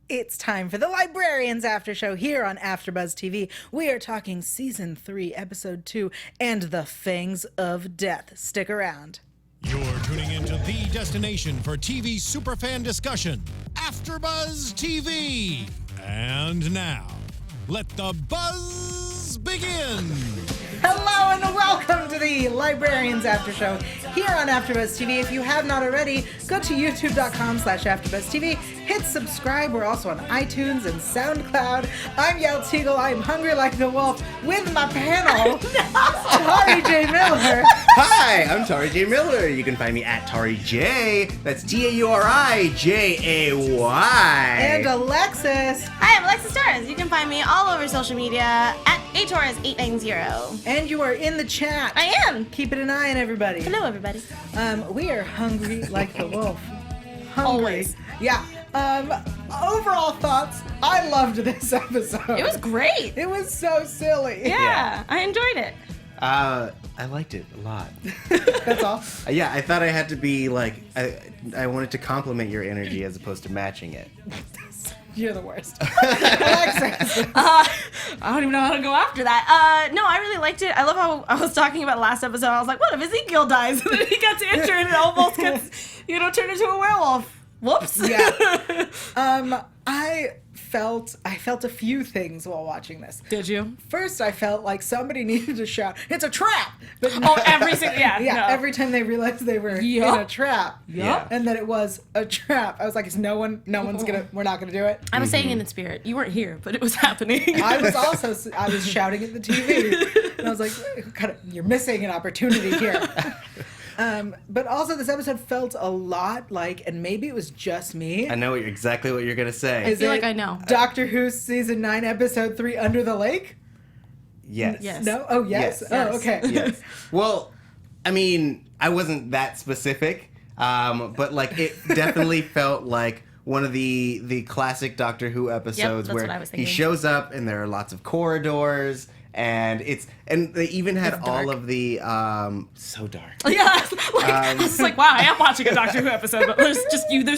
It's time for the Librarians After Show here on AfterBuzz TV. We are talking Season 3, Episode 2, and the Fangs of Death. Stick around. You're tuning into the destination for TV superfan discussion, AfterBuzz TV. And now, let the buzz begin. Hello and welcome to the Librarians After Show here on AfterBuzz TV. If you have not already, go to youtube.com/AfterBuzzTV. Hit subscribe. We're also on iTunes and SoundCloud. I'm Yael Tygiel. I'm hungry like the wolf with my panel, Tauri Miller. Hi, I'm Tauri J. Miller. You can find me at Tauri J. That's TAURIJAY. And Alexis. Hi, I'm Alexis Torres. You can find me all over social media at ATorres890. And you are in the chat. I am. Keeping an eye on everybody. Hello, everybody. We are hungry like the wolf. Hungry. Always. Yeah. Overall thoughts. I loved this episode. It was great. It was so silly. Yeah, I enjoyed it. I liked it a lot. That's all. Yeah, I thought I had to be like, I wanted to compliment your energy as opposed to matching it. You're the worst. Alexis. I don't even know how to go after that. No, I really liked it. I love how I was talking about last episode. I was like, what if Ezekiel dies? And then he gets injured and almost gets, turned into a werewolf. Whoops. Yeah. I felt a few things while watching this. Did you? First, I felt like somebody needed to shout, "It's a trap!" But Every single, yeah. yeah, No. every time they realized they were in a trap, Yup. and that it was a trap, I was like, "Is no one's we're not gonna do it." I was saying it in spirit. You weren't here, but it was happening. I was shouting at the TV, and I was like, "You're missing an opportunity here." But also, this episode felt a lot like, and maybe it was just me. I know exactly what you're going to say. Is feel it like I know. Doctor Who Season 9, Episode 3, Under the Lake? Yes. Yes. No? Oh, yes? Yes. Oh, okay. Yes. Well, I mean, I wasn't that specific, but like it definitely felt like one of the classic Doctor Who episodes that's where what I was he thinking. shows up and there are lots of corridors. And they even had all of the so dark. Yeah, I was like, wow, I am watching a Doctor Who episode, but there's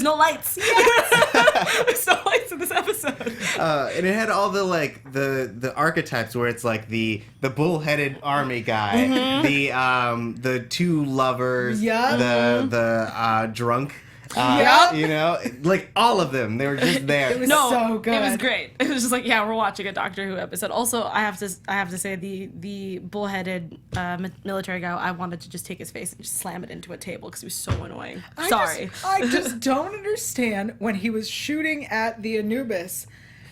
no lights. There's no lights in this episode. And it had all the archetypes where it's like the bull-headed army guy, the two lovers, the drunk. Like all of them, they were just there. It was so good. It was great. It was just like, yeah, we're watching a Doctor Who episode. Also, I have to say the bullheaded military guy, I wanted to just take his face and just slam it into a table because he was so annoying. Sorry. I just don't understand when he was shooting at the Anubis.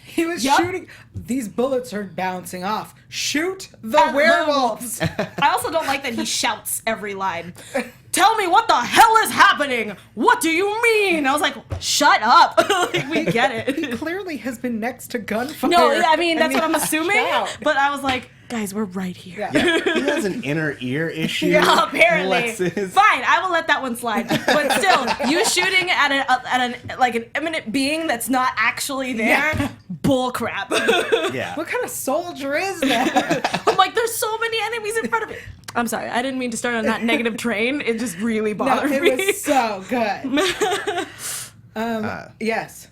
He was shooting. These bullets are bouncing off. Shoot the werewolves. I also don't like that he shouts every line. Tell me what the hell is happening. What do you mean? I was like, shut up. Like, we get it. He clearly has been next to gunfire. No, I mean, that's and what I'm assuming. out. But I was like, guys, we're right here. Yeah. He has an inner ear issue. Yeah, apparently. Alexis. Fine, I will let that one slide. But still, you shooting at an imminent being that's not actually there, bull crap. Yeah. What kind of soldier is that? I'm like, there's so many enemies in front of me. I'm sorry, I didn't mean to start on that negative train. It just really bothered it me. was so good. Yes.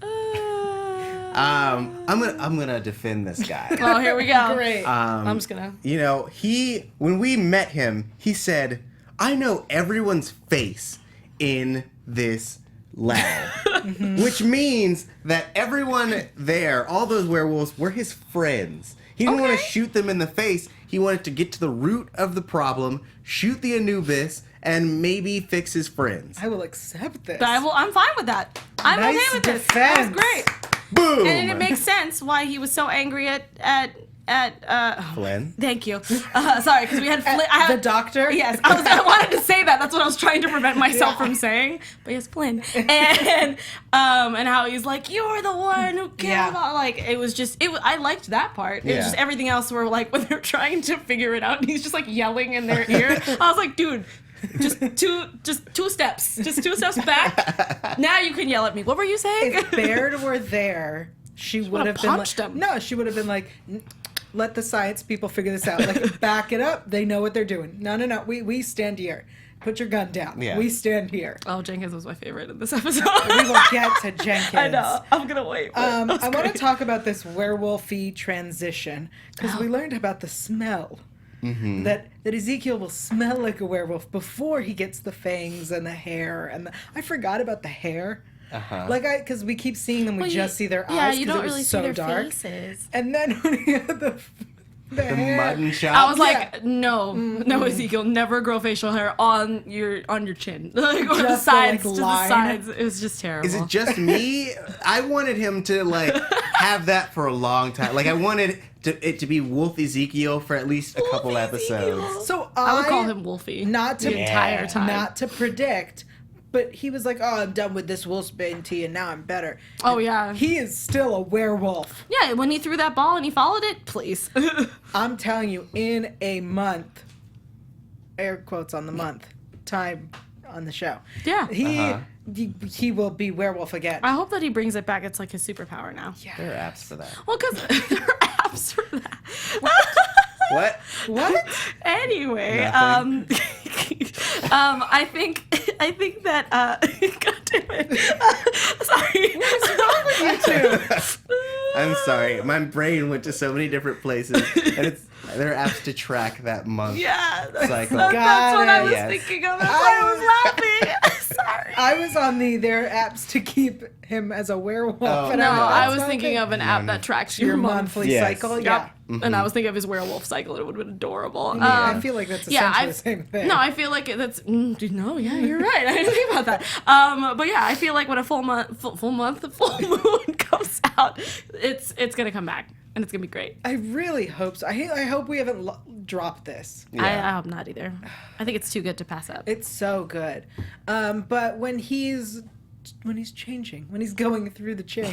I'm gonna defend this guy. Oh, here we go. Great. I'm just gonna. When we met him, he said, "I know everyone's face in this lab," which means that everyone there, all those werewolves, were his friends. He didn't want to shoot them in the face. He wanted to get to the root of the problem, shoot the Anubis, and maybe fix his friends. I will accept this. But I'm fine with that. I'm Nice okay with this. defense. That was great. Boom! And it makes sense why he was so angry at Flynn. Thank you. Sorry, because we had Flynn. The doctor? Yes, I wanted to say that. That's what I was trying to prevent myself from saying. But yes, Flynn. And how he's like, you're the one who killed. Like it was just I liked that part. It was just everything else were like when they're trying to figure it out and he's just like yelling in their ear. I was like, dude. Just two steps. Just 2 steps back. Now you can yell at me. What were you saying? If Baird were there, she would have been punched him. No, she would have been like, let the science people figure this out. Like, back it up. They know what they're doing. No. We stand here. Put your gun down. Yeah. We stand here. Oh, Jenkins was my favorite in this episode. We will get to Jenkins. I know. I'm gonna wait. I want to talk about this werewolf-y transition because we learned about the smell. That Ezekiel will smell like a werewolf before he gets the fangs and the hair and I forgot about the hair. Because we keep seeing them, we just see their eyes. Yeah, you don't it was really so see their dark. faces. And then when he had the hair, mutton chop. I was like, no, Ezekiel, never grow facial hair on your chin, like or the Just the, sides, like, just line. the sides. It was just terrible. Is it just me? I wanted him to like have that for a long time. Like I wanted it to be Wolf Ezekiel for at least a couple episodes. So I would call him Wolfie. Not to the entire time. Not to predict, but he was like, "Oh, I'm done with this wolfsbane tea, and now I'm better." Oh yeah. He is still a werewolf. Yeah, when he threw that ball and he followed it, please. I'm telling you, in a month, air quotes on the month, time on the show. Yeah. He will be werewolf again. I hope that he brings it back. It's like his superpower now. Yeah. There are apps for that. Well, because there are apps for that. What? What? Anyway, Nothing. I think that God damn it. Sorry. What's wrong with you two? I'm sorry. My brain went to so many different places, and there are apps to track that month. Yeah, Cycle. that's what I was Yes. thinking of. That's why I was laughing. Sorry. I was on there are apps to keep him as a werewolf. Oh. and No, I'm like, I that's was not thinking good. of an app that tracks Your your monthly Yes. cycle. Yep. Yeah. And I was thinking of his werewolf cycle. It would have been adorable. I feel like that's essentially yeah, the same thing. No, I feel like that's no. Yeah, you're right. I didn't think about that. But yeah, I feel like when a full moon comes out, it's gonna come back and it's gonna be great. I really hope so. I hope we haven't dropped this. I hope not either. I think it's too good to pass up. It's so good. But when he's changing, when he's going through the change,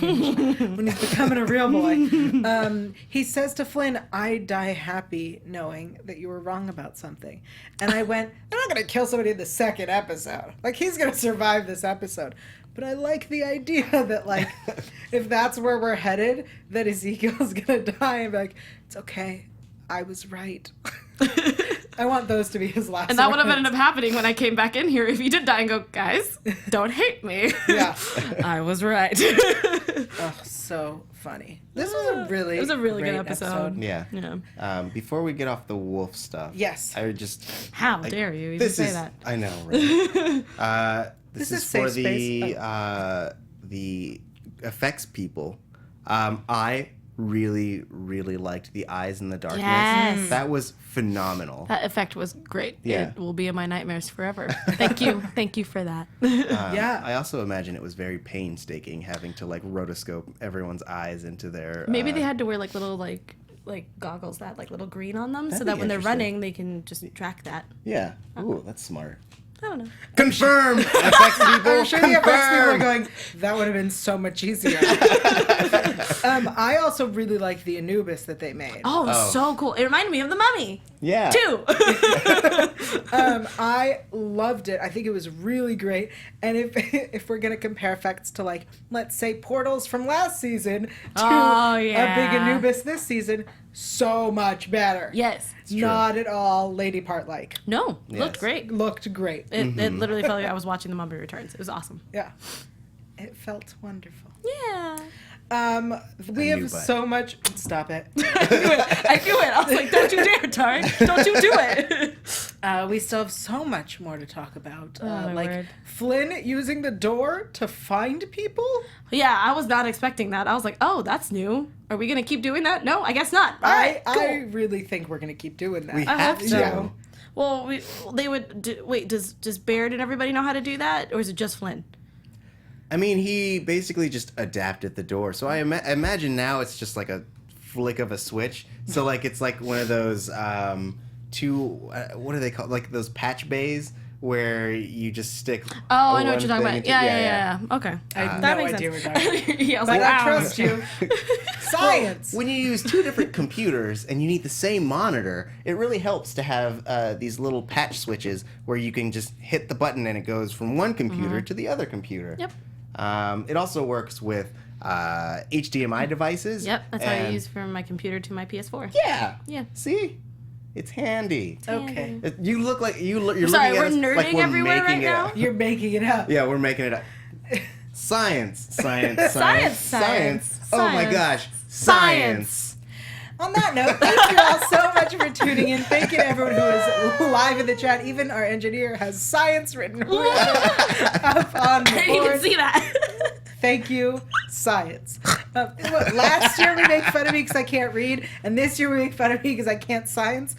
when he's becoming a real boy, he says to Flynn, "I die happy knowing that you were wrong about something." And I went, "They're not going to kill somebody in the second episode. Like, he's going to survive this episode." But I like the idea that, like, if that's where we're headed, that Ezekiel's going to die and be like, "It's okay. I was right." I want those to be his last And that would have words. ended up happening when I came back in here if he did die and go, guys, don't hate me. Yeah. I was right. Oh, so funny. This was a really good great episode. Yeah. Yeah. Before we get off the wolf stuff. Yes. I would just. How dare you even This say is. that? I know. Right? This is is for safe space. the effects people. I really liked the eyes in the darkness. Yes. That was phenomenal. That effect was great. Yeah. It will be in my nightmares forever. Thank you. Thank you for that. Yeah. I also imagine it was very painstaking having to like rotoscope everyone's eyes into their. Maybe they had to wear like little like goggles that like little green on them so That'd that be when they're interesting. running they can just track that. Yeah. Ooh, that's smart. I don't know. Confirm. Effects people. I'm sure the effects people are confirm. going, that would have been so much easier. I also really liked the Anubis that they made. Oh, so cool. It reminded me of the Mummy. Yeah. Too. I loved it. I think it was really great. And if we're gonna compare effects to, like, let's say portals from last season to Oh, a yeah. big Anubis this season, so much better. Yes. Not at all Lady Part like. No. Looked Yes. great. Looked great. It literally felt like I was watching The Mummy Returns. It was awesome. Yeah. It felt wonderful. Yeah. We knew, have but- so much. Stop it. I knew it. I was like, don't you dare, Tauri. Don't you do it. We still have so much more to talk about. my like word. Flynn using the door to find people. Yeah, I was not expecting that. I was like, oh, that's new. Are we going to keep doing that? No, I guess not. All right, cool. I really think we're gonna keep doing that. We I have hope to. so. Well, they would wait. Does Baird and everybody know how to do that, or is it just Flynn? I mean, he basically just adapted the door. So I imagine now it's just like a flick of a switch. So like it's like one of those what are they called? Like those patch bays where you just stick. Oh, I know one what you're talking thing about. into- Yeah. Okay. I have That no makes idea sense. what you're talking about. Yeah, I was But like, I wow. trust you. Science. When you use two different computers and you need the same monitor, it really helps to have these little patch switches where you can just hit the button and it goes from one computer to the other computer. Yep. It also works with HDMI devices. Yep, that's how I and- use from my computer to my PS4. Yeah. Yeah. See? It's handy. Okay. You look like you're Sorry, looking we're at us nerding like we're everywhere making right it now? up. You're making it up. Yeah, we're making it up. Science. Science. Oh my gosh. Science. On that note, thank you all so much for tuning in. Thank you to everyone who is live in the chat. Even our engineer has science written up on the I didn't even board. see that. Thank you, science. Last year we make fun of me because I can't read, and this year we make fun of me because I can't science.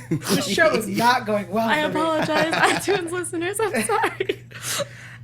The show is not going well I for me. apologize, iTunes listeners. I'm sorry.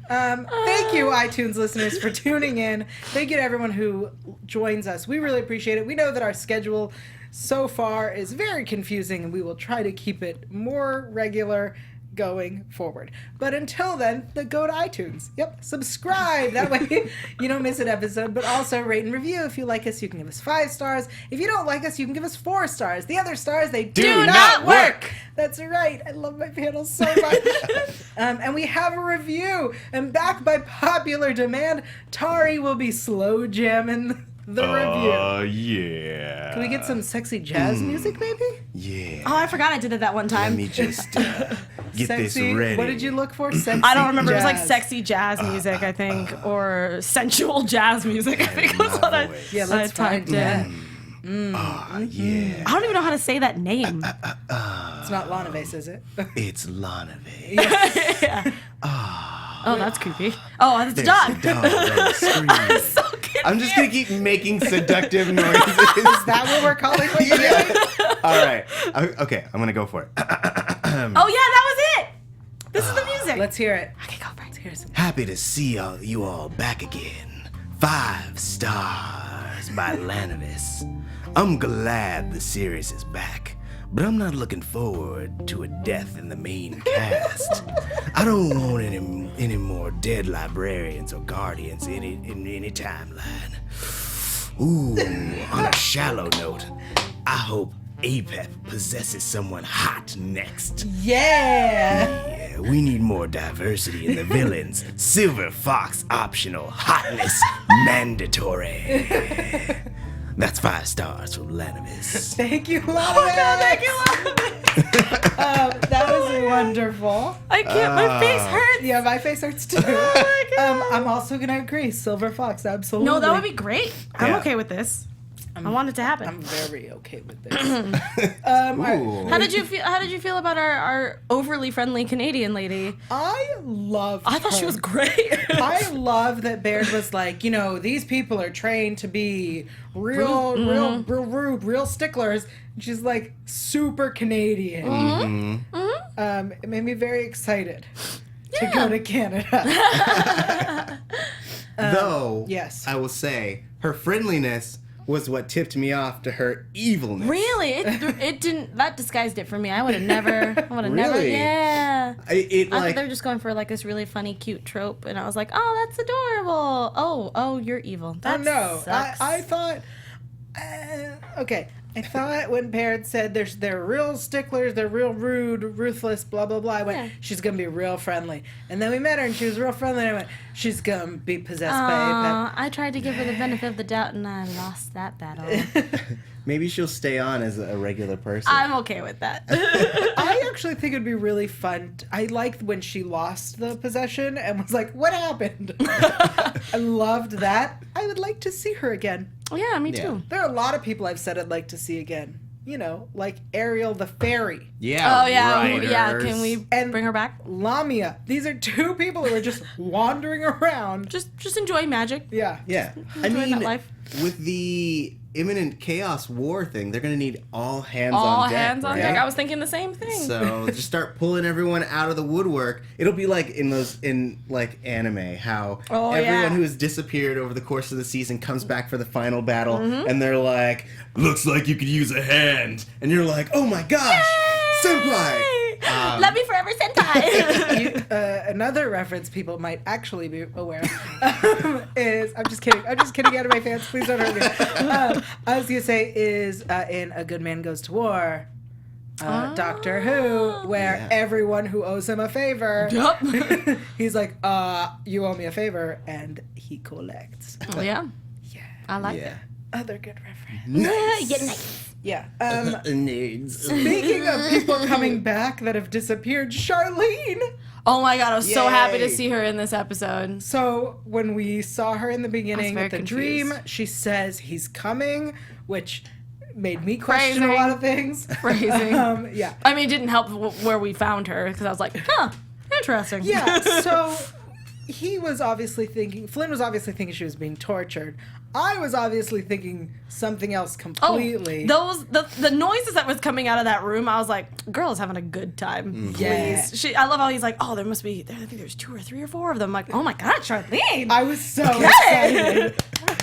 Thank you, iTunes listeners, for tuning in. Thank you to everyone who joins us. We really appreciate it. We know that our schedule so far is very confusing, and we will try to keep it more regular going forward. But until then, go to iTunes. Yep, subscribe. That way you don't miss an episode. But also rate and review. If you like us, you can give us 5 stars. If you don't like us, you can give us 4 stars. The other stars, they do not work. That's right. I love my panel so much. And we have a review. And back by popular demand, Tauri will be slow jamming the review. Yeah. Can we get some sexy jazz music, maybe? Yeah. Oh, I forgot I did it that one time. Let me just get Sexy. this ready. What did you look for? Sexy I don't remember. It was like jazz. sexy jazz music, I think, or sensual jazz music, I think was what I, voice. Yeah, let's typed find that. in. Yeah. I don't even know how to say that name. It's not Lana Vase, is it? It's Lana Vase. Yeah. Oh, that's creepy. Oh, that's a There's dog. a dog on the screen. So confused. I'm just gonna keep making seductive noises. Is that what we're calling what you're doing? All right. Okay, I'm gonna go for it. Oh yeah, that was it. This is the music. Let's hear it. Okay, go for it. Here's some. Happy to see you all back again. 5 stars by Lanavis. I'm glad the series is back, but I'm not looking forward to a death in the main cast. I don't want any more dead librarians or guardians in any timeline. Ooh, on a shallow note, I hope Apep possesses someone hot next. Yeah. Yeah, we need more diversity in the villains. Silver Fox optional, hotness mandatory. That's 5 stars from Lanavis. Thank you, Lana. Oh my god, thank you, Lana. That was wonderful. I can't. My face hurts. Yeah, my face hurts too. Oh my God. I'm also gonna agree. Silver Fox, absolutely. No, that would be great. I'm Yeah. okay with this. I want it to happen. I'm very okay with this. Ooh. How did you feel? How did you feel about our overly friendly Canadian lady? I love. I thought she was great. I love that Baird was like, these people are trained to be real rude, real sticklers. And she's like super Canadian. It made me very excited to go to Canada. Though, yes. I will say, her friendliness was what tipped me off to her evilness. Really? It didn't. That disguised it for me. I would have never. Really? Yeah. It I thought like they were just going for like this really funny, cute trope, and I was like, "Oh, that's adorable." Oh, you're evil. That no, sucks. I thought. Okay, I thought when Baird said they're real sticklers, they're real rude, ruthless, blah blah blah. I went, she's gonna be real friendly, and then we met her and she was real friendly. And I went, she's gonna be possessed by Apep. I tried to give her the benefit of the doubt, and I lost that battle. maybe she'll stay on as a regular person. I'm okay with that. I actually think it'd be really fun. I liked when she lost the possession and was like, what happened? I loved that. I would like to see her again. Yeah, me too. There are a lot of people I've said I'd like to see again. Like Ariel the fairy. Yeah. Oh yeah, writers. yeah. Can we And- bring her back? Lamia. These are 2 people who are just wandering around. Just enjoy magic. Yeah. Yeah. Enjoy that life. with the imminent chaos war thing, they're gonna need all hands All on deck. hands on right? deck. I was thinking the same thing. So just start pulling everyone out of the woodwork. It'll be like in anime, how everyone yeah. who has disappeared over the course of the season comes back for the final battle, Mm-hmm. and they're like, "Looks like you could use a hand," and you're like, "Oh my gosh, senpai!" Love me forever, Sentai. Another reference people might actually be aware of is, I'm just kidding out of my pants, please don't hurt me. I was going to say is in A Good Man Goes to War, Doctor Who, where everyone who owes him a favor, Yup. he's like, you owe me a favor, and he collects. Yeah. I like it. Other good reference. Nice. Yeah, nice. Yeah. Nerds. Speaking of people coming back that have disappeared, Charlene. Oh my god, I was so happy to Yay. see her in this episode. So when we saw her in the beginning very with the confused. dream, she says he's coming, which made me question a Phrasing. lot of things. Phrasing. Yeah. I mean, it didn't help where we found her because I was like, huh, interesting. Yeah, so Flynn was obviously thinking she was being tortured. I was obviously thinking something else completely. The noises that was coming out of that room, I was like, girl is having a good time. Yeah. Please. I love how he's like, oh, there must be, I think there's 2 or 3 or 4 of them. I'm like, oh my god, Charlene. I was so excited.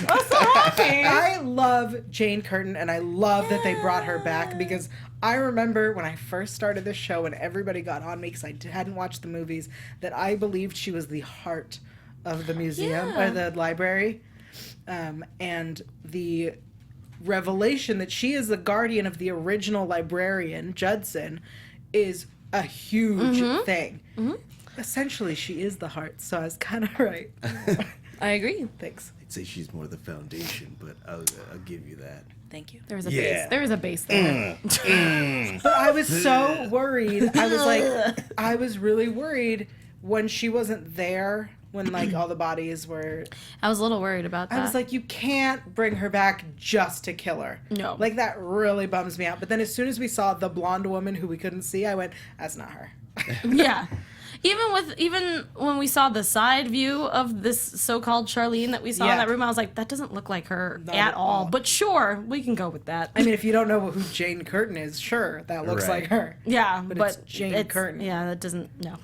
I'm so happy. I love Jane Curtin, and I love that they brought her back because I remember when I first started this show and everybody got on me because I hadn't watched the movies, that I believed she was the heart of the museum or the library. And the revelation that she is the guardian of the original librarian, Judson, is a huge thing. Essentially, she is the heart, so I was kind of right. I agree. Thanks. I'd say she's more the foundation, but I'll give you that. Thank you. There was a Yeah. base. There was a base there. But I was so worried. I was really worried when she wasn't there, when like all the bodies were. I was a little worried about that. I was like, you can't bring her back just to kill her. No. Like that really bums me out. But then as soon as we saw the blonde woman who we couldn't see, I went, that's not her. yeah. Even when we saw the side view of this so-called Charlene that we saw in that room, I was like, that doesn't look like her at all. But sure, we can go with that. I mean, if you don't know who Jane Curtin is, sure, that looks Right. like her. yeah, But but it's Jane Curtin. Yeah, that doesn't. No.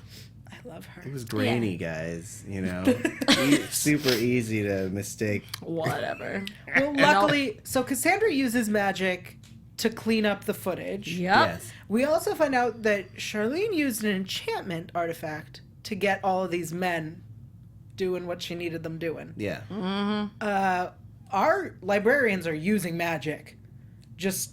I love her. It was grainy, guys. You know, super easy to mistake. Whatever. Well, luckily, so Cassandra uses magic to clean up the footage. Yep. Yes. We also find out that Charlene used an enchantment artifact to get all of these men doing what she needed them doing. Yeah. Our librarians are using magic. Just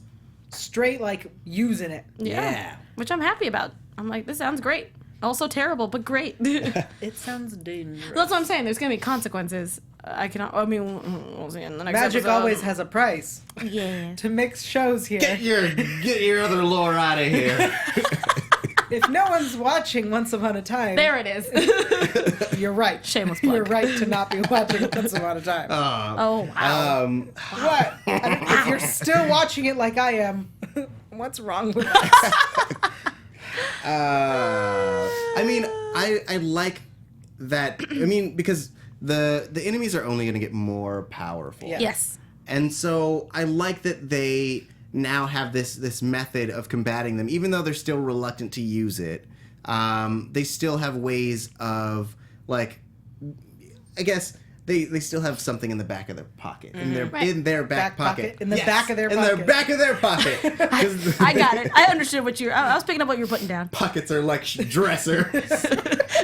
straight, like, using it. Yeah. Which I'm happy about. I'm like, this sounds great. Also terrible, but great. It sounds dangerous. That's what I'm saying. There's gonna be consequences. We'll see in the next Magic episode. always has a price. Yeah. To mix shows here. Get your other lore out of here. If no one's watching Once Upon a Time, There it is. you're right. Shameless plug. You're right to not be watching Once Upon a Time. Oh wow. What? I mean, if you're still watching it like I am, what's wrong with us? I mean, I like that. I mean, because the enemies are only going to get more powerful. Yeah. Yes. And so I like that they now have this method of combating them, even though they're still reluctant to use it. They still have ways of, like, I guess they still have something in the back of their pocket, in their back pocket, in the back of their in pocket. their back of their pocket. I got it. I understood what you. I was picking up what you were putting down. Pockets are like dressers.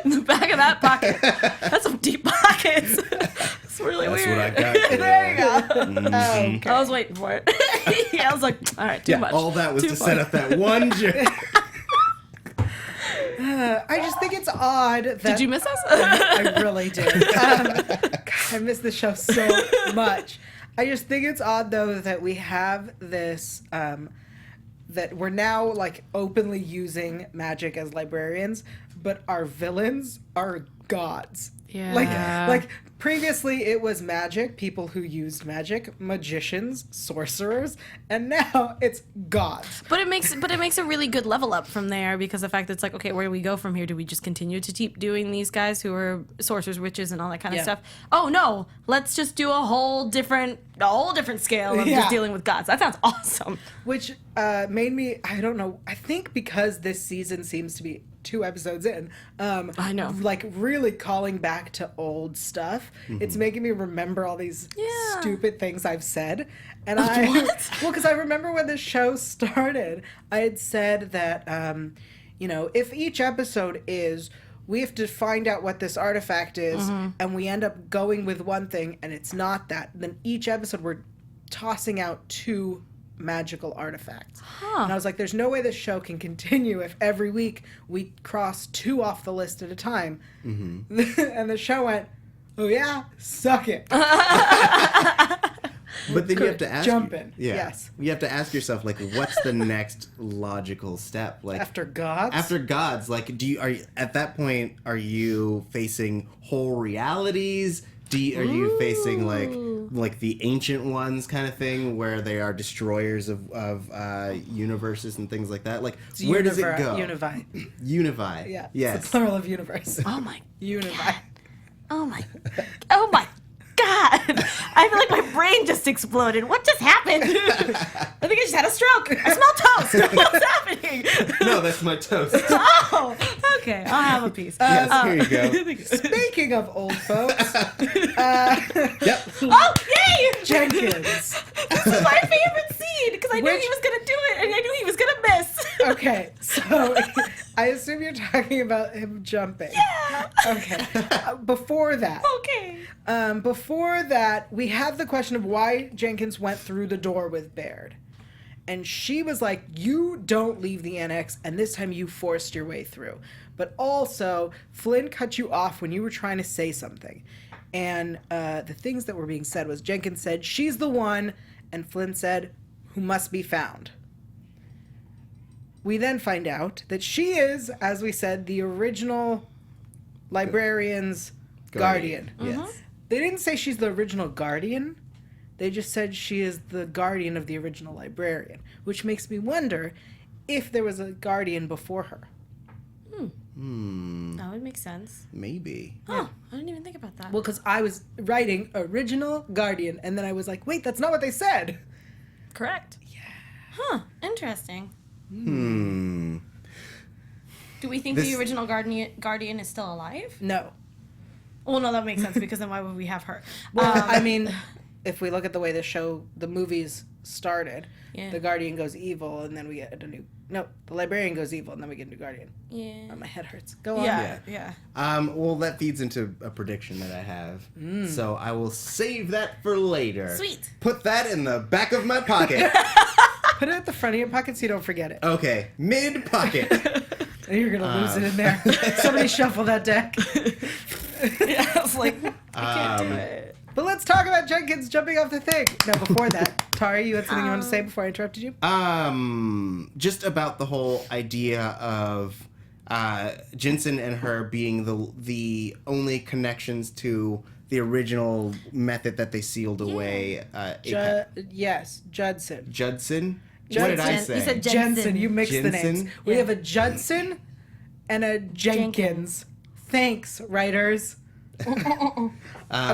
In the back of that pocket. That's some deep pockets. It's really That's weird. what I got. There you go. Okay. I was waiting for it. Yeah, I was like, all right, too much. All that was Too to far. set up that one joke. I just think it's odd that... Did you miss us? I really did. God, I miss the show so much. I just think it's odd, though, that we have this... that we're now, like, openly using magic as librarians, but our villains are gods. Yeah. Like previously it was magic, people who used magic, magicians, sorcerers, and now it's gods. But it makes a really good level up from there because the fact that it's like, okay, where do we go from here? Do we just continue to keep doing these guys who are sorcerers, witches, and all that kind of Yeah. stuff? Oh no, let's just do a whole different scale of Yeah. just dealing with gods. That sounds awesome. Which made me, I don't know, I think because this season seems to be 2 episodes in, I know. like really calling back to old stuff. It's making me remember all these Yeah. stupid things I've said. And What? well, because I remember when the show started, I had said that, you know, if each episode is, we have to find out what this artifact is, and we end up going with one thing, and it's not that, then each episode we're tossing out 2 magical artifacts. And I was like, there's no way this show can continue if every week we cross 2 off the list at a time. And the show went, oh yeah, suck it. But then you have to ask. Jumping. Yeah. Yes. You have to ask yourself, like, what's the next logical step? Like After gods? After gods, like, are you, at that point, are you facing whole realities? Are you facing like the ancient ones kind of thing, where they are destroyers of universes and things like that? Like, where does it go? Unify. Yeah. Yes. It's the plural of universe. Oh my. Unify. Oh my. Oh my God. I feel like my brain just exploded. What just happened? I think I just had a stroke. I smell toast. What's happening? No, that's my toast. Oh, okay. I'll have a piece. Yes, here you go. Speaking of old folks, Yep. Oh, yay! Jenkins. This is my favorite scene because I knew he was going to do it and I knew he was going to miss. Okay, so I assume you're talking about him jumping. Yeah. Okay. Before that. Okay. Before that, we have the question of why Jenkins went through the door with Baird. And she was like, you don't leave the annex, and this time you forced your way through. But also, Flynn cut you off when you were trying to say something. And the things that were being said was Jenkins said, she's the one, and Flynn said, who must be found. We then find out that she is, as we said, the original Librarian's guardian. Yes. They didn't say she's the original guardian. They just said she is the guardian of the original librarian, which makes me wonder if there was a guardian before her. That would make sense. Maybe. Oh, I didn't even think about that. Well, because I was writing original guardian, and then I was like, wait, that's not what they said. Correct. Yeah. Huh. Interesting. Hmm. Do we think the original guardian is still alive? No. Well, no, that makes sense because then why would we have her? Well, I mean, if we look at the way the movies started, Yeah. the guardian goes evil, and then we get the librarian goes evil, and then we get a new guardian. Yeah. Oh, my head hurts. Go on. Yeah. Well, that feeds into a prediction that I have. So I will save that for later. Sweet. Put that in the back of my pocket. Put it at the front of your pocket so you don't forget it. Okay, mid pocket. And you're gonna lose it in there. Somebody shuffle that deck. Yeah, I was like, I can't do it. But let's talk about Jenkins jumping off the thing. No, before that, Tauri, you had something you wanted to say before I interrupted you? Just about the whole idea of Jensen and her being the only connections to the original method that they sealed away. Yes, Judson. Judson? What did I say? You said Jensen. You mixed the Jensen? names. We have a Judson and a Jenkins. Thanks, writers. I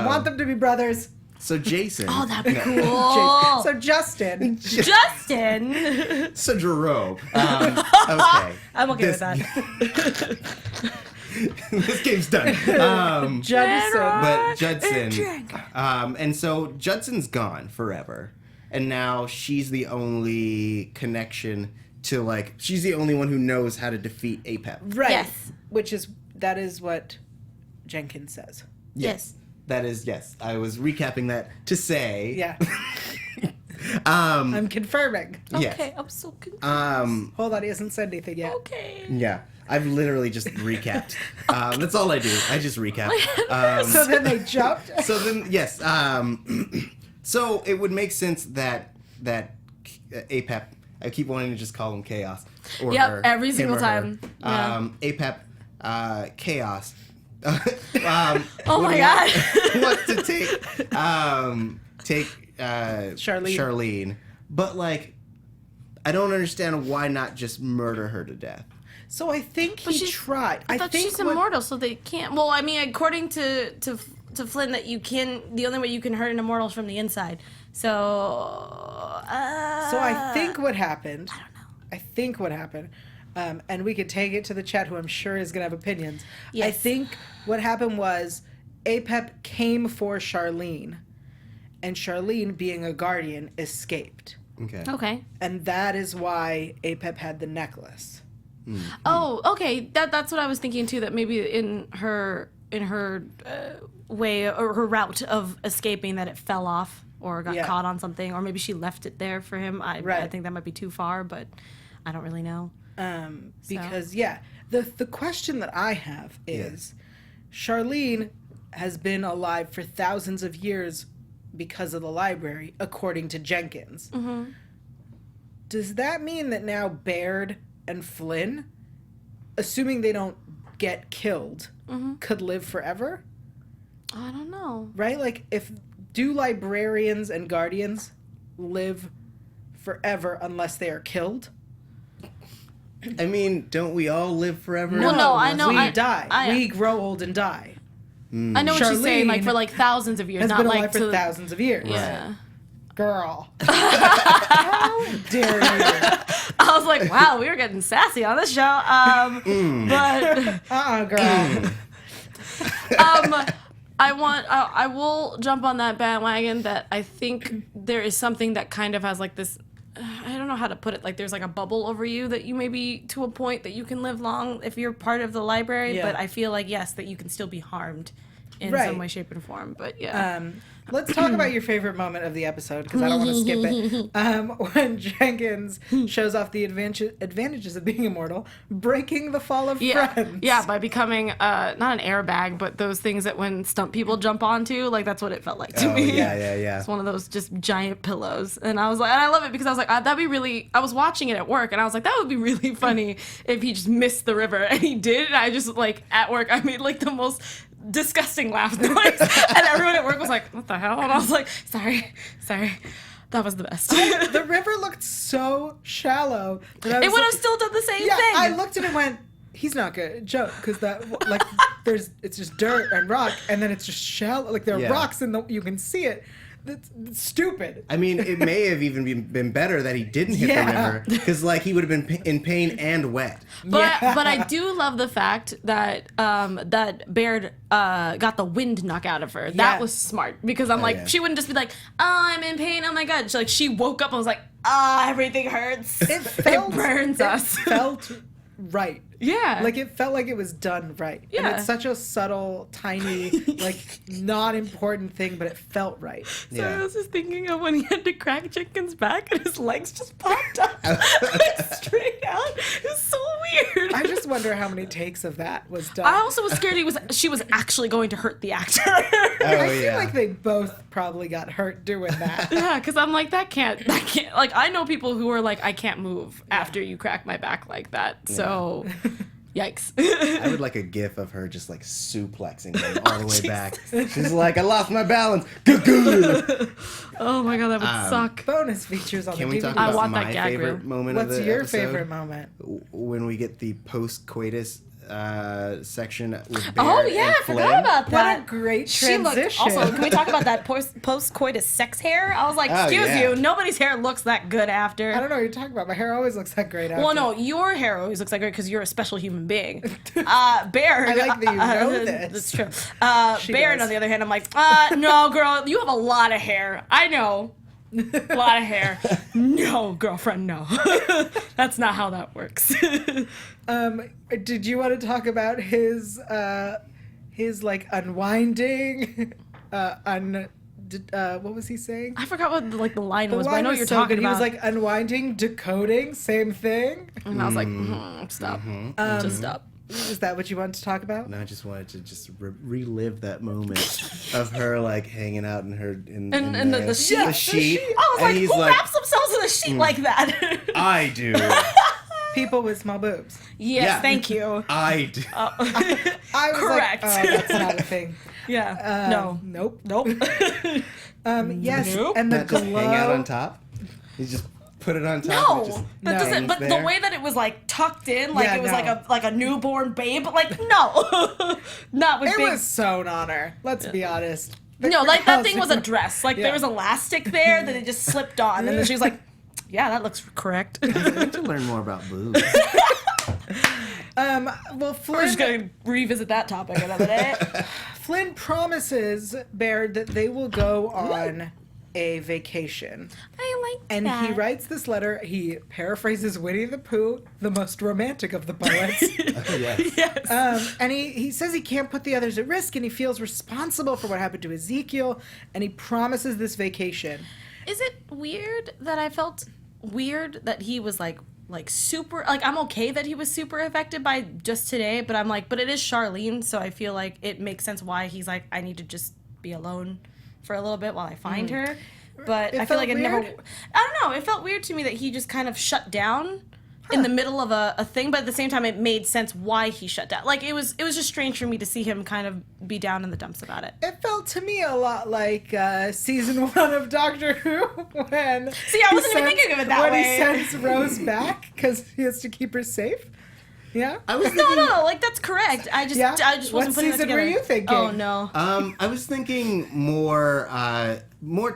want them to be brothers. So Jason. Oh, that'd be cool. So Justin. Justin. So Jerome. Okay. I'm okay with that. This game's done. Judson. But Judson. And so Judson's gone forever. And now she's the only connection to, like, she's the only one who knows how to defeat APEP. Right. Yes. That is what Jenkins says. Yes. That is, yes. I was recapping that to say. Yeah. I'm confirming. Yes. Okay, I'm so confused. Hold on, he hasn't said anything yet. Okay. Yeah. I've literally just recapped. That's all I do. I just recap. So then they jumped. So then, yes. So it would make sense that APEP, I keep wanting to just call him Chaos. Or Yep, her, every him single or her. time. Yeah. APEP, Chaos. Oh my God. Wants to take Charlene. But, like, I don't understand why not just murder her to death. So I think he tried. I thought she's immortal, so they can't. Well, I mean, according to Flynn, that you can. The only way you can hurt an immortal is from the inside. So. So I think what happened. I don't know. I think what happened. And we could take it to the chat, who I'm sure is going to have opinions. Yes. I think what happened was APEP came for Charlene, and Charlene, being a guardian, escaped. Okay. Okay. And that is why APEP had the necklace. Oh, okay. That's what I was thinking too. That maybe in her way or her route of escaping, that it fell off or got caught on something, or maybe she left it there for him. I think that might be too far, but I don't really know. Because the question that I have is, Charlene has been alive for thousands of years because of the library, according to Jenkins. Mm-hmm. Does that mean that now Baird and Flynn, assuming they don't get killed, could live forever? I don't know. Right? Like, do librarians and guardians live forever unless they are killed? I mean, don't we all live forever? No, I know. We die. We grow old and die. I know what she's saying, like, for, like, thousands of years. Has not been like alive for thousands of years. Yeah. Girl. How dare you? I was like, wow, we were getting sassy on this show. But... girl. I will jump on that bandwagon that I think there is something that kind of has, like, this... I don't know how to put it. Like, there's, like, a bubble over you that you may be to a point that you can live long if you're part of the library. Yeah. But I feel like, yes, that you can still be harmed in some way, shape, and form. But, yeah. Let's talk about your favorite moment of the episode, because I don't want to skip it. When Jenkins shows off the advantages of being immortal, breaking the fall of friends. Yeah, by becoming, not an airbag, but those things that when stunt people jump onto, like, that's what it felt like to me. Yeah. It's one of those just giant pillows. And I was like, and I love it because I was like, that'd be really, I was watching it at work, and I was like, that would be really funny if he just missed the river. And he did, and I just, like, at work, I made, like, the most disgusting laugh noise, and everyone at work was like, what the hell? And I was like, sorry, that was the best. The river looked so shallow that it would have still done the same thing. I looked at it and went, he's not gonna joke, because that, like, it's just dirt and rock, and then it's just shallow, like, there are rocks and you can see it. That's stupid. I mean, it may have even been better that he didn't hit the river, because, like, he would have been in pain and wet. But I do love the fact that that Baird got the wind knocked out of her. That was smart, because I'm like, she wouldn't just be like, oh, I'm in pain, oh my god. She woke up and was like, everything hurts. It burns us. It felt right. Yeah. Like, it felt like it was done right. Yeah. And it's such a subtle, tiny, like, not important thing, but it felt right. So I was just thinking of when he had to crack Jenkins' back and his legs just popped up like, straight out. It was so weird. I just wonder how many takes of that was done. I also was scared she was actually going to hurt the actor. I feel like they both probably got hurt doing that. Yeah, because I'm like, that can't, like, I know people who are like, I can't move after you crack my back like that. So... Yikes. I would like a gif of her just, like, suplexing him all the way back. She's like, I lost my balance. Oh my god, that would suck. Bonus features on Can the we DVD. talk about I want my that gag favorite reel. moment of the What's your episode? favorite moment? When we get the post-coitus section with Baird Oh yeah, and I Flynn. forgot about that. What a great She transition. looked, also, can we talk about that post-coitus sex hair? I was like, excuse you, nobody's hair looks that good after. I don't know what you're talking about. My hair always looks that great after. Well, no, your hair always looks that great because you're a special human being. Baird. I like that you know this. That's true. Baird, does. on the other hand, I'm like, no, girl, you have a lot of hair. I know. A lot of hair. No, girlfriend, no. That's not how that works. Did you want to talk about his like unwinding, what was he saying? I forgot what like the line was, but I line know was what you're so talking good. about. He was like unwinding, decoding, same thing. And I was like, stop. Just stop. Is that what you wanted to talk about? No, I just wanted to just relive that moment of her, like, hanging out in her in the sheet. The sheet. I was like, he's who wraps themselves in a sheet like that? I do. People with small boobs. Yes, Yeah. thank you. I do. I was Correct. like, oh, that's not a thing. Yeah. No. Nope. Yes, Nope. and the That just glow. hang out on top. You just put it on top. And it No, just that doesn't. hangs But there. the way that it was like tucked in, like Yeah, it was no. like a newborn babe, like no, not with It big. was sewn on her. Let's be honest. No, like that thing was a dress. Like Yeah. there was elastic there that it just slipped on, and then she was like, "Yeah, that looks correct." I need to learn more about boobs. Well, We're Flynn, just gonna revisit that topic another day. Flynn promises Baird that they will go on a vacation. I like And he writes this letter. He paraphrases Winnie the Pooh, the most romantic of the poets. Yes. Yes. And he says he can't put the others at risk, and he feels responsible for what happened to Ezekiel, and he promises this vacation. Is it weird that I felt weird that he was like super, like I'm okay that he was super affected by just today, but I'm like, but it is Charlene, so I feel like it makes sense why he's like, I need to just be alone for a little bit while I find her. But I feel felt like it weird? never. I don't know. It felt weird to me that he just kind of shut down in the middle of a thing, but at the same time, it made sense why he shut down. Like it was just strange for me to see him kind of be down in the dumps about it. It felt to me a lot like season 1 of Doctor Who when. See, I wasn't even thinking of it that way. When he sends Rose back because he has to keep her safe. Yeah. I was thinking, No, like that's correct. I just wasn't What putting that season together. were you thinking? Oh no. I was thinking more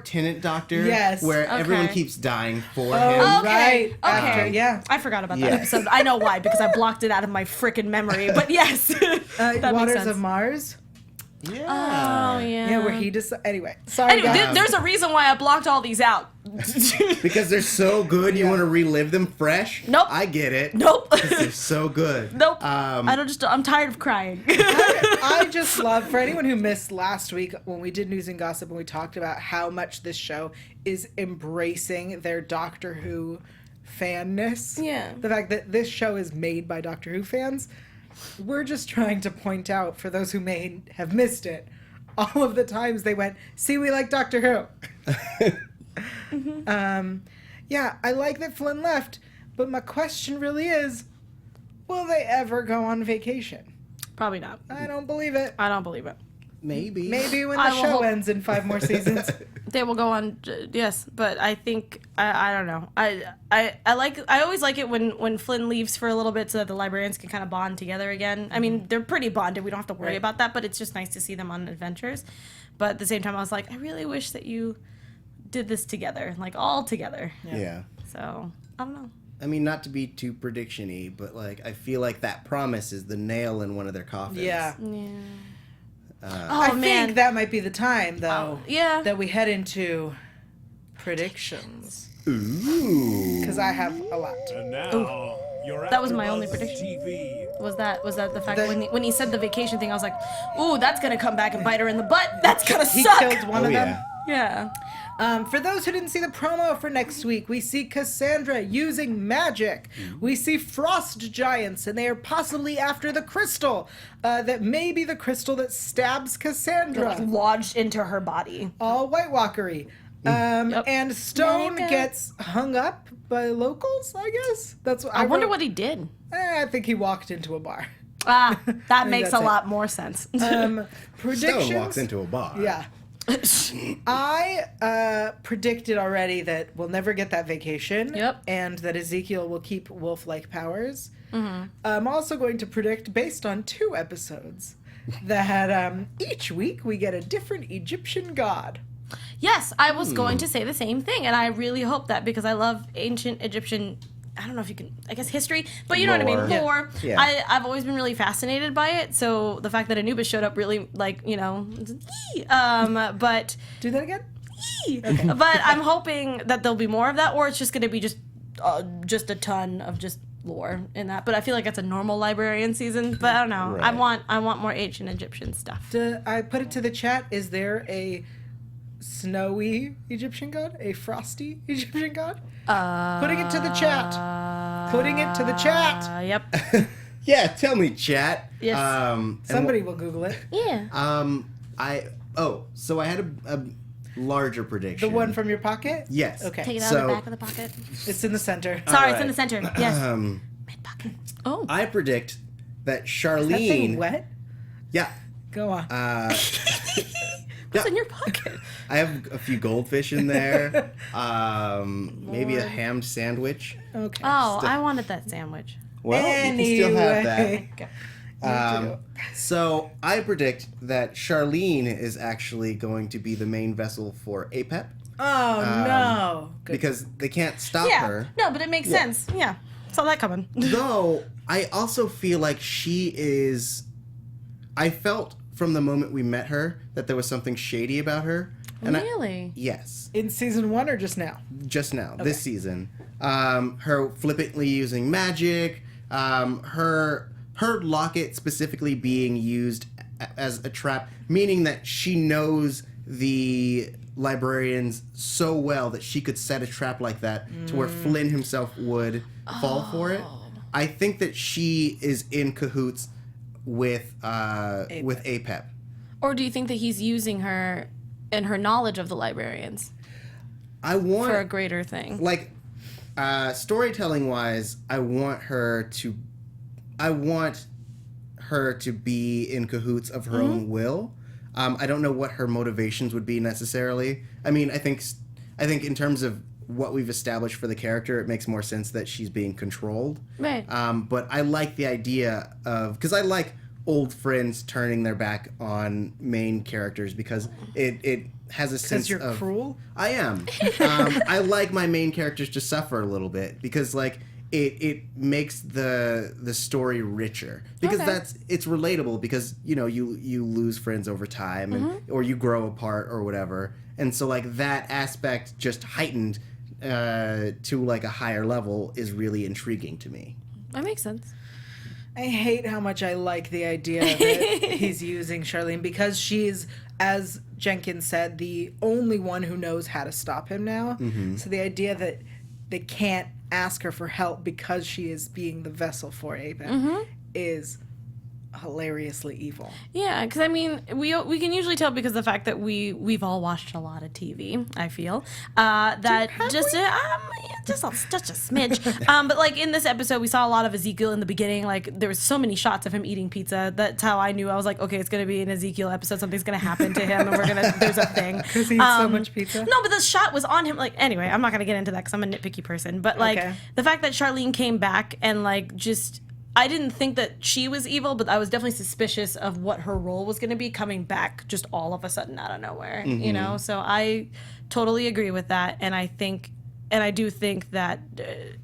Tenant Doctor. Yes. Where everyone Okay. keeps dying for him. Oh, Okay. right. After, yeah. I forgot about that Yeah. episode. I know why, because I blocked it out of my freaking memory. But yes, that makes Waters sense. of Mars. Yeah. Oh yeah. Yeah, where he just. Anyway, sorry. Anyway, guys. there's a reason why I blocked all these out. Because they're so good, you want to relive them fresh? Nope. I get it. Nope. Because they're so good. Nope. I'm tired of crying. I just love, for anyone who missed last week when we did News and Gossip and we talked about how much this show is embracing their Doctor Who fanness. Yeah. The fact that this show is made by Doctor Who fans. We're just trying to point out, for those who may have missed it, all of the times they went, see, we like Doctor Who. Yeah, I like that Flynn left, but my question really is, will they ever go on vacation? Probably not. I don't believe it. I don't believe it. Maybe. Maybe when I the will show hope- ends in 5 more seasons. They will go on, yes, but I think I don't know. I always like it when Flynn leaves for a little bit so that the librarians can kind of bond together again. I mean, they're pretty bonded. We don't have to worry Right. about that, but it's just nice to see them on adventures. But at the same time, I was like, I really wish that you did this together, like all together. Yeah. So I don't know. I mean, not to be too prediction-y, but like I feel like that promise is the nail in one of their coffins. Yeah. Yeah. I think that might be the time, though, Yeah. that we head into predictions. Ooh. Because I have a lot. And now, your That was my only AfterBuzz prediction. TV. Was that the fact when he said the vacation thing? I was like, ooh, that's gonna come back and bite her in the butt. That's gonna He suck. killed one Oh, of them. yeah. Yeah. For those who didn't see the promo for next week, we see Cassandra using magic. We see frost giants, and they are possibly after the crystal. That may be the crystal that stabs Cassandra. Like lodged into her body. All White Walkery. And Stone gets hung up by locals, I guess. That's what I wonder wrote. what he did. I think he walked into a bar. Ah, that makes a that's it. lot more sense. Predictions. Stone walks into a bar. Yeah. I predicted already that we'll never get that vacation. Yep. And that Ezekiel will keep wolf-like powers. Mm-hmm. I'm also going to predict, based on 2 episodes, that each week we get a different Egyptian god. Yes, I was going to say the same thing, and I really hope that because I love ancient Egyptian. I don't know if you can, I guess history, but you know what I mean, Lore. lore. Yeah. I've always been really fascinated by it. So the fact that Anubis showed up really, like, you know, but Do that again? but I'm hoping that there'll be more of that, or it's just going to be just a ton of just lore in that. But I feel like it's a normal librarian season. But I don't know. Right. I want more ancient Egyptian stuff. I put it to the chat. Is there a snowy Egyptian god? A frosty Egyptian god? Putting it to the chat. Putting it to the chat. Yep. Yeah, tell me, chat. Yes. Somebody will Google it. Yeah. So I had a larger prediction. The one from your pocket? Yes. Okay. Take it out of the back of the pocket. It's in the center. Sorry, it's right. in the center. Yes. Mid pocket. Oh. I predict that Is that thing Charlene. wet? Yeah. Go on. What's in your pocket? I have a few goldfish in there. Maybe a ham sandwich. Okay. Oh, I wanted that sandwich. Well, you can still have that. Okay. So I predict that Charlene is actually going to be the main vessel for APEP Oh, no. Good. because they can't stop Yeah. her. No, but it makes sense. Yeah. Saw that coming. Though I also feel like she is. I felt from the moment we met her that there was something shady about her. And Really? yes, In season 1 or just now? just now, this season. Her flippantly using magic, her locket specifically being used as a trap, meaning that she knows the librarians so well that she could set a trap like that to where Flynn himself would fall for it. I think that she is in cahoots with APEP. Or do you think that he's using her her knowledge of the librarians I want for a greater thing. Like, storytelling wise, I want her to be in cahoots of her own will. I don't know what her motivations would be necessarily. I mean, I think in terms of what we've established for the character, it makes more sense that she's being controlled. Right. But I like the idea of, because I like old friends turning their back on main characters, because it has a sense of... Because you're cruel? I am. I like my main characters to suffer a little bit, because like it makes the story richer, because it's relatable, because you know you lose friends over time, and or you grow apart or whatever, and so like that aspect just heightened to like a higher level is really intriguing to me. That makes sense. I hate how much I like the idea that he's using Charlene, because she's, as Jenkins said, the only one who knows how to stop him now. So the idea that they can't ask her for help because she is being the vessel for Aben is hilariously evil. Yeah, because I mean, we can usually tell, because of the fact that we've all watched a lot of TV. I feel that just a smidge. But like in this episode, we saw a lot of Ezekiel in the beginning. Like there was so many shots of him eating pizza. That's how I knew. I was like, okay, it's gonna be an Ezekiel episode. Something's gonna happen to him, and there's a thing. Because he eats so much pizza. No, but the shot was on him. Like anyway, I'm not gonna get into that because I'm a nitpicky person. But like the fact that Charlene came back and like just. I didn't think that she was evil, but I was definitely suspicious of what her role was going to be coming back just all of a sudden out of nowhere, you know? So I totally agree with that. And I do think that,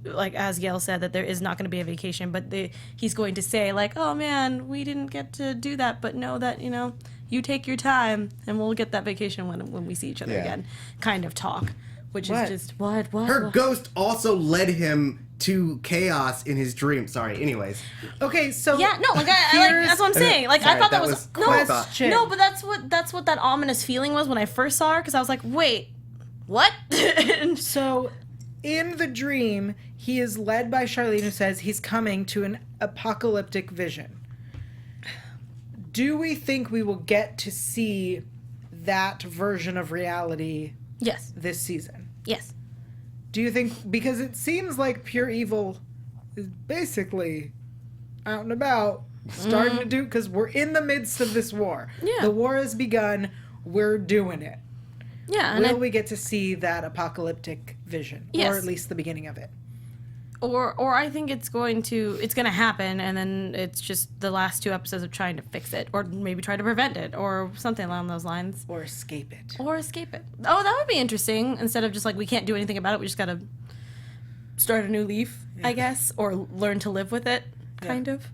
like as Yael said, that there is not going to be a vacation, but he's going to say like, oh man, we didn't get to do that, but know that, you know, you take your time and we'll get that vacation when we see each other again, kind of talk, which is just, what? Her ghost also led him to chaos in his dream. Sorry. Anyways. Okay, so yeah, no, like that's what I'm saying. Like sorry, I thought that was question. no, but that's what that ominous feeling was when I first saw her, because I was like, wait, what? So in the dream, he is led by Charlene, who says he's coming to an apocalyptic vision. Do we think we will get to see that version of reality? Yes. This season? Yes. Do you think, because it seems like pure evil is basically out and about, starting to do, because we're in the midst of this war. Yeah. The war has begun. We're doing it. Yeah. Will we get to see that apocalyptic vision? Yes. Or at least the beginning of it? Or I think it's going to happen, and then it's just the last 2 episodes of trying to fix it, or maybe try to prevent it, or something along those lines. Or escape it. Oh, that would be interesting. Instead of just like, we can't do anything about it, we just gotta start a new leaf, I guess, or learn to live with it, kind of.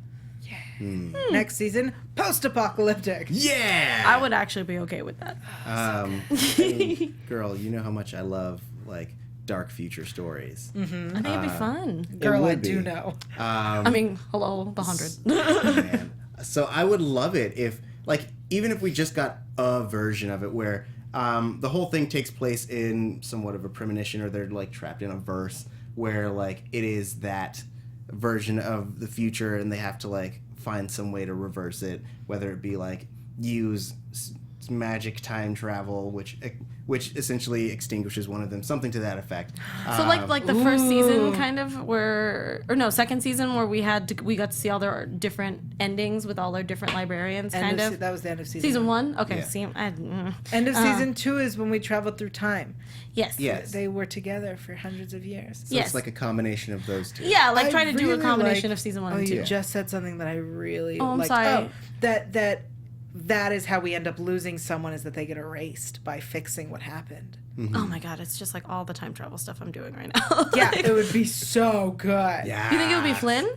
Next season, post-apocalyptic. Yeah! I would actually be okay with that. I mean, girl, you know how much I love, like, dark future stories. I think it'd be fun. Girl, I would do be. know. I mean, hello, the 100. Man. So I would love it if, like, even if we just got a version of it where the whole thing takes place in somewhat of a premonition, or they're, like, trapped in a verse where, like, it is that version of the future, and they have to, like, find some way to reverse it, whether it be, like, use magic time travel, which essentially extinguishes one of them, something to that effect. So like the first season kind of second season where we got to see all their different endings with all their different librarians, kind of. That was the end of season Season 1? Okay, Yeah. End of season 2 is when we traveled through time. Yes. Yes. They were together for hundreds of years. So Yes. it's like a combination of those two. Yeah, like I trying to do a really combination like- of season 1 Oh, and 2. you just said something that I really I'm liked. sorry. Oh, that is how we end up losing someone, is that they get erased by fixing what happened. Oh my god, it's just like all the time travel stuff I'm doing right now. Yeah, it would be so good. Yeah. You think it would be Flynn?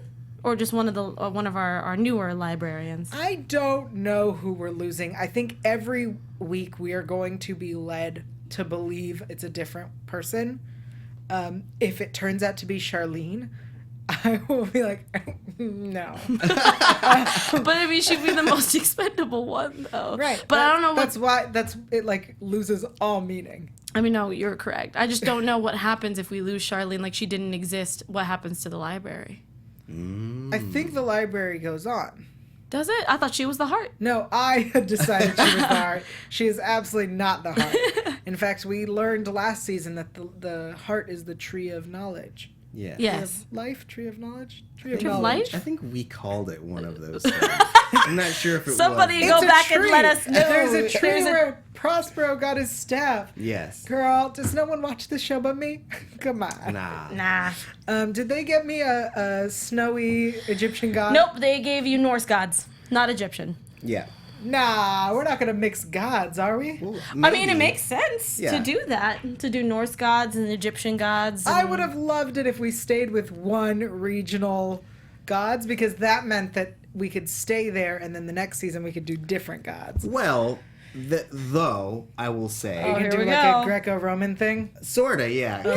Or just one of our newer librarians? I don't know who we're losing. I think every week we are going to be led to believe it's a different person. If it turns out to be Charlene, I will be like, no. But I mean, she'd be the most expendable one, though. Right. But I don't know what... That's it, like, loses all meaning. I mean, no, you're correct. I just don't know what happens if we lose Charlene, like she didn't exist. What happens to the library? I think the library goes on. Does it? I thought she was the heart. No, I had decided she was the heart. She is absolutely not the heart. In fact, we learned last season that the heart is the tree of knowledge. Yeah. Yes. Life, tree of knowledge, Tree of life? I think we called it one of those things. I'm not sure if it Somebody was. go It's a back and tree. let us know. There's a tree There's a- where Prospero got his staff. Yes. Girl, does no one watch this show but me? Come on. Nah. Nah. Did they get me a snowy Egyptian god? Nope, they gave you Norse gods, not Egyptian. Yeah. Nah, we're not gonna mix gods, are we? Well, I mean, it maybe. makes sense Yeah. to do that, to do Norse gods and Egyptian gods. I and- would have loved it if we stayed with one regional gods, because that meant that we could stay there and then the next season we could do different gods. Well, though, I will say. You Oh, can here do we like go. a Greco-Roman thing. Sorta, yeah. Because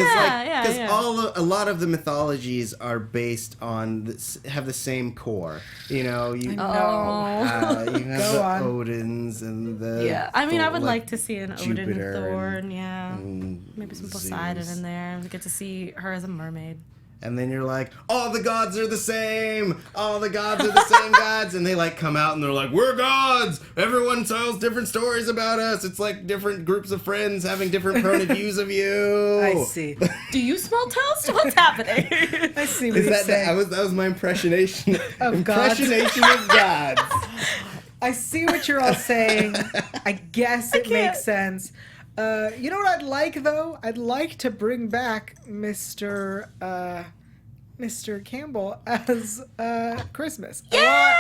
Yeah. a lot of the mythologies are based on have the same core. You know, you No. you have Go the on. Odins and the Yeah, I mean, I would Thor, like to see an Odin and Jupiter Thor, and- and yeah, and maybe some Zeus. Poseidon in there. We get to see her as a mermaid. And then you're like, all the gods are the same. All the gods are the same gods. And they like come out and they're like, we're gods. Everyone tells different stories about us. It's like different groups of friends having different point of views of you. I see. Do you smell toast? What's happening? I see what Is you're that saying. that was my impressionation Of gods. impressionation of gods. I see what you're all saying. I guess it can't. makes sense. You know what I'd like, though? I'd like to bring back Mr. Campbell as Christmas. Yeah!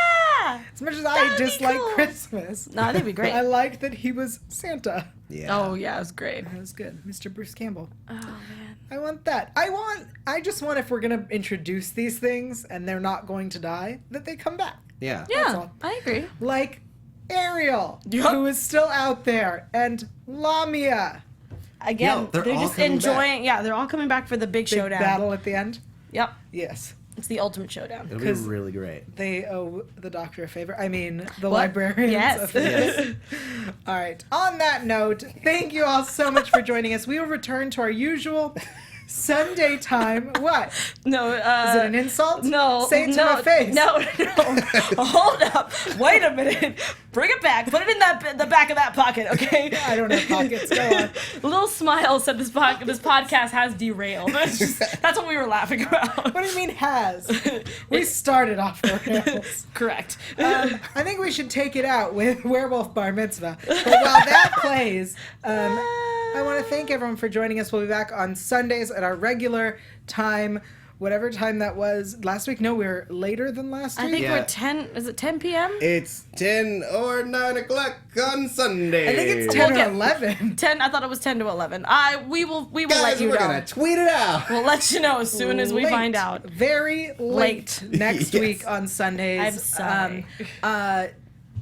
As much as That I would be dislike cool. Christmas, No, that'd be great. I liked that he was Santa. Yeah. Oh, yeah, it was great. That was good. Mr. Bruce Campbell. Oh, man. I want that. I just want, if we're going to introduce these things and they're not going to die, that they come back. Yeah. Yeah, all. I agree. Like Ariel, Yup. who is still out there, and Lamia. Again, Yeah, they're they're all just coming enjoying. Yeah, they're all coming back for the big Big showdown. battle at the end. Yep, Yes. it's the ultimate showdown. It'll be 'Cause- really great. They owe the doctor a favor. I mean, the What? librarians Yes. a favor. All right. On that note, thank you all so much for joining us. We will return to our usual Sunday time. What? No, Is it an insult? No, Say it to no, my face. No, hold up. Wait a minute. Bring it back. Put it in the back of that pocket, okay? I don't have pockets. Go on. Little Smile said this podcast has derailed. That's what we were laughing about. What do you mean has? We started off the rails. Correct. I think we should take it out with Werewolf Bar Mitzvah. But while that plays, I want to thank everyone for joining us. We'll be back on Sundays at our regular time, whatever time that was last week. No, we were later than last week. I think Yeah. we're 10. Is it 10 p.m.? It's 10 or 9 o'clock on Sunday. I think it's 10 Okay. or 11. 10. I thought it was 10 to 11. We will Guys, let you we're know. gonna tweet it out. We'll let you know as soon as we Late. find out. Very late next Yes. week on Sundays. I'm sorry.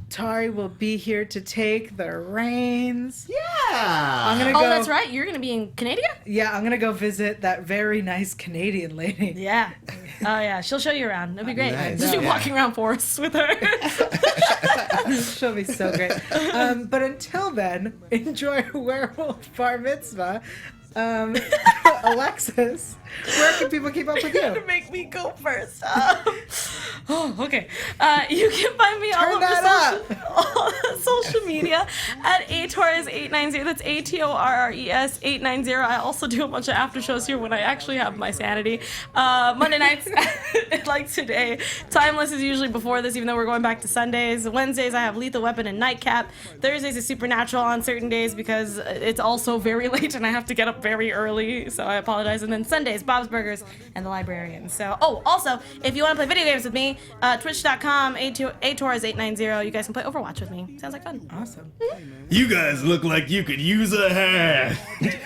Tauri will be here to take the reins. Yeah. I'm gonna Oh, go. that's right. You're gonna be in Canada? Yeah, I'm gonna go visit that very nice Canadian lady. Yeah. Oh yeah. She'll show you around. It'll be great. Nice. Just be Yeah. walking around forests with her. She'll be so great. But until then, enjoy Werewolf Bar Mitzvah. Alexis, where can people keep up with you? Make me go first. Oh, okay. You can find me all Turn over that all social media at ATORRES890. That's ATORRES 890. I also do a bunch of after shows here when I actually have my sanity. Monday nights, like today. Timeless is usually before this, even though we're going back to Sundays. Wednesdays, I have Lethal Weapon and Nightcap. Thursdays is Supernatural on certain days because it's also very late and I have to get up very early, so I apologize. And then Sundays, Bob's Burgers and the Librarian. So, also, if you want to play video games with me, twitch.com, ATORRES890. You guys can play Overwatch with me. Sounds like fun. Awesome. You guys look like you could use a hand.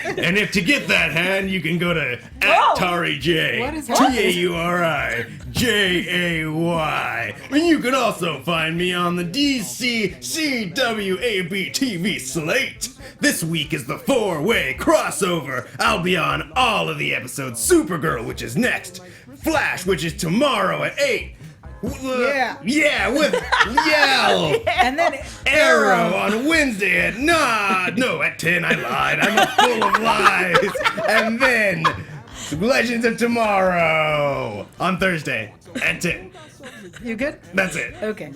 And if to get that hand, you can go to @TauriJ. What is happening? TauriJay. And you can also find me on the DCCWAB TV slate. This week is the 4-way crossover. I'll be on all of the episodes. Supergirl, which is next. Flash, which is tomorrow at 8. Yeah. Yeah, with Yael. And then Arrow on Wednesday at at 10. I lied. I'm full of lies. And then Legends of Tomorrow on Thursday at 10. You good? That's it. Okay.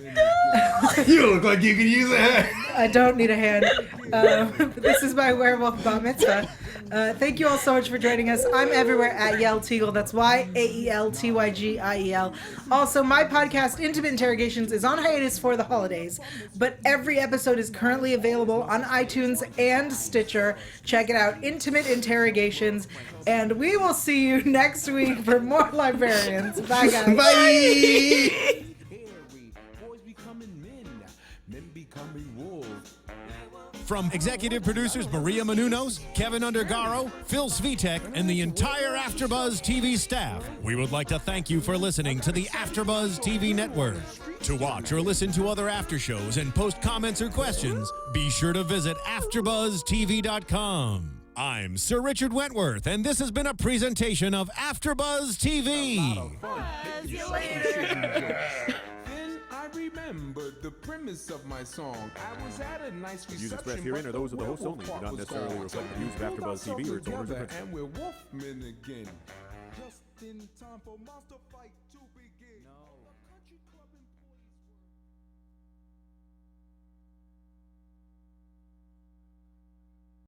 You look like you could use a hand. I don't need a hand. This is my werewolf bat mitzvah. Thank you all so much for joining us. I'm everywhere at Yael Tygiel. That's YAELTYGIEL. Also, my podcast, Intimate Interrogations, is on hiatus for the holidays, but every episode is currently available on iTunes and Stitcher. Check it out, Intimate Interrogations, and we will see you next week for more Librarians. Bye, guys. Bye. From executive producers Maria Menounos, Kevin Undergaro, Phil Svitek, and the entire AfterBuzz TV staff, we would like to thank you for listening to the AfterBuzz TV network. To watch or listen to other after shows and post comments or questions, be sure to visit AfterBuzzTV.com. I'm Sir Richard Wentworth, and this has been a presentation of AfterBuzz TV. See you later. I remember the premise of my song. I was at a nice reception. Views expressed herein are those of the host only, do not necessarily reflect the views of AfterBuzz TV or its owners or principals. And we're Wolfmen again. Just in time for monster fight.